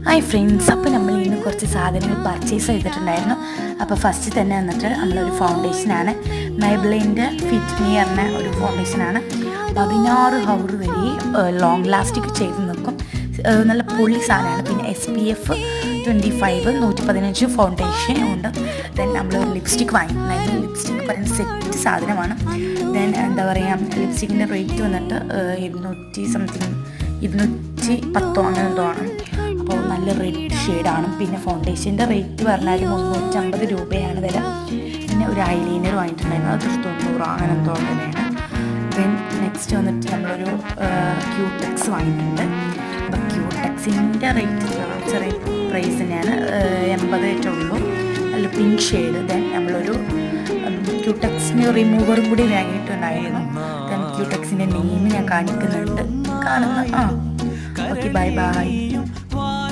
Hi friends, അപ്പോൾ നമ്മൾ ഇന്ന് കുറച്ച് സാധനങ്ങൾ പർച്ചേസ് ചെയ്തിട്ടുണ്ടായിരുന്നു. അപ്പോൾ ഫസ്റ്റ് തന്നെ വന്നിട്ട് നമ്മളൊരു ഫൗണ്ടേഷനാണ്, മൈബ്ലിൻ്റെ ഫിറ്റ് മീ പറഞ്ഞ ഒരു ഫൗണ്ടേഷനാണ്. 16 ഹവർ വരെ ലോങ് ലാസ്റ്റിക് ചെയ്ത് നിൽക്കും. നല്ല പൊളി സാധനമാണ്. പിന്നെ SPF 25 115 ഫൗണ്ടേഷൻ ഉണ്ട്. ദെൻ നമ്മളൊരു ലിപ്സ്റ്റിക്ക് വാങ്ങിയിട്ടുണ്ടായിരുന്നു. ലിപ്സ്റ്റിക്ക് പറയുന്ന സെറ്റ് സാധനമാണ്. ദെൻ എന്താ പറയുക, ലിപ്സ്റ്റിക്കിൻ്റെ റേറ്റ് വന്നിട്ട് 210 അങ്ങനെ എന്തോ ആണ്. അപ്പോൾ നല്ല റെഡ് ഷെയ്ഡാണ്. പിന്നെ ഫൗണ്ടേഷൻ്റെ റേറ്റ് പറഞ്ഞാൽ 350 രൂപയാണ് വില. പിന്നെ ഒരു ഐലൈനർ വാങ്ങിയിട്ടുണ്ടായിരുന്നു, അതൊരു 90 അങ്ങനെ എന്തോ തന്നെയാണ്. ദെൻ നെക്സ്റ്റ് വന്നിട്ട് നമ്മളൊരു ക്യൂടെക്സ് വാങ്ങിയിട്ടുണ്ട്. അപ്പോൾ ക്യൂടെക്സിൻ്റെ റേറ്റ് ചെറിയ പ്രൈസ് തന്നെയാണ്, 80 ഉള്ളൂ. നല്ല പിങ്ക് ഷെയ്ഡ്. ദെൻ നമ്മളൊരു ക്യൂടെക്സിന് റിമൂവറും കൂടി വാങ്ങിയിട്ടുണ്ടായിരുന്നു. ദെൻ ക്യൂടെക്സിൻ്റെ നെയിം ഞാൻ കാണിക്കുന്നുണ്ട്, ഓക്കെ ബൈ ബൈ.